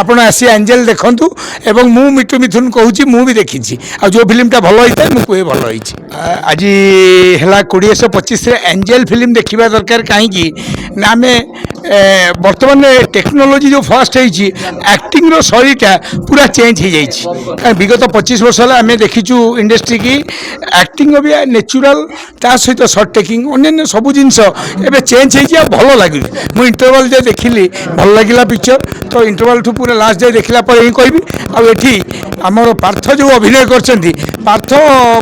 ଆପଣ ଆସି ଏଞ୍ଜେଲ ଦେଖନ୍ତୁ ଏବଂ ମୁଁ ମିଟୁ ମିଥୁନ କହୁଛି ମୁଁ ବି ଦେଖିଛି ଆଉ ଯେଉଁ ଫିଲ୍ମଟା ଭଲ ହେଇଥାଏ ମୁଁ କୁହେ ଭଲ ହେଇଛି। ଆଜି ହେଲା 2025ରେ ଏଞ୍ଜେଲ ଫିଲ୍ମ ଦେଖିବା ଦରକାର କାହିଁକି ନା ଆମେ ବର୍ତ୍ତମାନ ଟେକ୍ନୋଲୋଜି ଯେଉଁ ଫାଷ୍ଟ ହେଇଛି ଆକ୍ଟିଂର ଶୈଳୀଟା ପୁରା ଚେଞ୍ଜ ହେଇଯାଇଛି। ବିଗତ 25 ବର୍ଷ ହେଲା ଆମେ ଦେଖିଛୁ ଇଣ୍ଡଷ୍ଟ୍ରି କି ଆକ୍ଟିଂ ବି ନ୍ୟାଚୁରାଲ ତା ସହିତ ସର୍ଟ ଟେକିଂ ଅନ୍ୟାନ୍ୟ ସବୁ ଜିନିଷ ଏବେ ଚେଞ୍ଜ ହେଇଛି ଆଉ ଭଲ ଲାଗୁଛି। ମୁଁ ଇଣ୍ଟରଭାଲ ଯେ ଦେଖିଲି ଭଲ ଲାଗିଲା ପିକ୍ଚର ତ ଇଣ୍ଟରଭାଲଠୁ ପୁରା ଲାଷ୍ଟ ଯାଏ ଦେଖିଲା ପରେ ହିଁ କହିବି। ଆଉ ଏଠି ଆମର ପାର୍ଥ ଯେଉଁ ଅଭିନୟ କରିଛନ୍ତି ପାର୍ଥ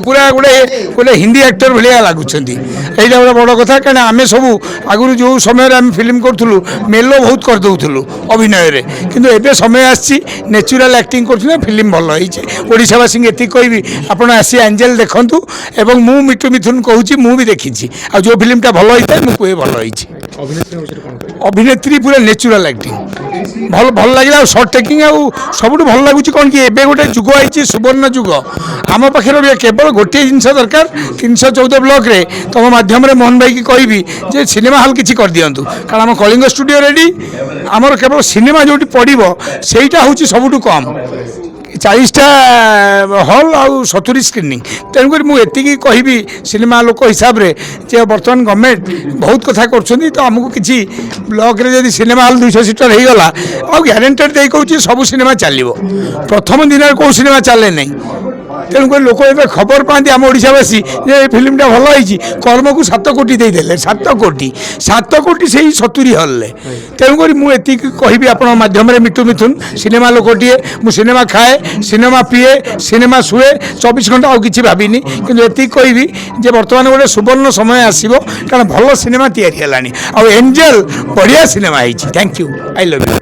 ପୁରା ଗୋଟେ ହିନ୍ଦୀ ଆକ୍ଟର ଭଳିଆ ଲାଗୁଛନ୍ତି। ଏଇଟା ଗୋଟେ ବଡ଼ କଥା କାରଣ ଆମେ ସବୁ ଆଗରୁ ଯେଉଁ ସମୟରେ ଆମେ ଫିଲ୍ମ କରୁଥିଲୁ ମେଲୋ ବହୁତ କରିଦେଉଥିଲୁ ଅଭିନୟରେ କିନ୍ତୁ ଏବେ ସମୟ ଆସିଛି ନ୍ୟାଚୁରାଲ ଆକ୍ଟିଂ କରୁଥିଲେ ଫିଲ୍ମ ଭଲ ହେଇଛି। ଓଡ଼ିଶାବାସୀଙ୍କୁ ଏତିକି କହିବି ଆପଣ ଆସି ଏଞ୍ଜେଲ ଦେଖନ୍ତୁ ଏବଂ ମୁଁ ମିଟୁ ମିଥୁନ କହୁଛି ମୁଁ ବି ଦେଖିଛି ଆଉ ଯେଉଁ ଫିଲ୍ମଟା ଭଲ ହେଇଥାଏ ମୁଁ କୁହେ ଭଲ ହେଇଛି। ଅଭିନେତ୍ରୀ ପୁରା ନ୍ୟାଚୁରାଲ ଆକ୍ଟିଂ ଭଲ ଲାଗିଲା ଆଉ ସର୍ଟ ଟେକିଂ ଆଉ ସବୁଠୁ ଭଲ ଲାଗୁଛି କ'ଣ କି ଏବେ ଗୋଟେ ଯୁଗ ହେଇଛି ସୁବର୍ଣ୍ଣ ଯୁଗ। ଆମ ପାଖରେ କେବଳ ଗୋଟିଏ ଜିନିଷ ଦରକାର 314 ବ୍ଲକରେ ତୁମ ମାଧ୍ୟମରେ ମୋହନ ଭାଇକି କହିବି ଯେ ସିନେମା ହଲ୍ କିଛି କରିଦିଅନ୍ତୁ କାରଣ ଆମ କଳିଙ୍ଗ ଷ୍ଟୁଡ଼ିଓ ରେଡ଼ି ଆମର କେବଳ ସିନେମା ଯେଉଁଠି ପଡ଼ିବ ସେଇଟା ହେଉଛି ସବୁଠୁ କମ୍ 40ଟା ହଲ୍ ଆଉ 70 ସ୍କ୍ରିନିଂ। ତେଣୁକରି ମୁଁ ଏତିକି କହିବି ସିନେମା ଲୋକ ହିସାବରେ ଯେ ବର୍ତ୍ତମାନ ଗଭର୍ଣ୍ଣମେଣ୍ଟ ବହୁତ କଥା କରୁଛନ୍ତି ତ ଆମକୁ କିଛି ବ୍ଲକରେ ଯଦି ସିନେମା ହଲ୍ 200 ସିଟର ହେଇଗଲା ଆଉ ଗ୍ୟାରେଣ୍ଟେଡ଼ ଦେଇ କହୁଛି ସବୁ ସିନେମା ଚାଲିବ। ପ୍ରଥମ ଦିନରେ କେଉଁ ସିନେମା ଚାଲେ ନାହିଁ। ତେଣୁକରି ଲୋକ ଏବେ ଖବର ପାଆନ୍ତି ଆମ ଓଡ଼ିଶାବାସୀ ଯେ ଏ ଫିଲ୍ମଟା ଭଲ ହେଇଛି କର୍ମକୁ 7 କୋଟି ଦେଇଦେଲେ 7 କୋଟି ସେଇ 70 ହଲ୍ରେ। ତେଣୁକରି ମୁଁ ଏତିକି କହିବି ଆପଣଙ୍କ ମାଧ୍ୟମରେ ମିଟୁ ମିଥୁନ ସିନେମା ଲୋକଟିଏ ମୁଁ ସିନେମା ଖାଏ ସିନେମା ପିଏ ସିନେମା ଶୁଏ 24 ଘଣ୍ଟା ଆଉ କିଛି ଭାବିନି କିନ୍ତୁ ଏତିକି କହିବି ଯେ ବର୍ତ୍ତମାନ ଗୋଟେ ସୁବର୍ଣ୍ଣ ସମୟ ଆସିବ କାରଣ ଭଲ ସିନେମା ତିଆରି ହେଲାଣି ଆଉ ଏଞ୍ଜେଲ ବଢ଼ିଆ ସିନେମା ହେଇଛି। Thank you I love you.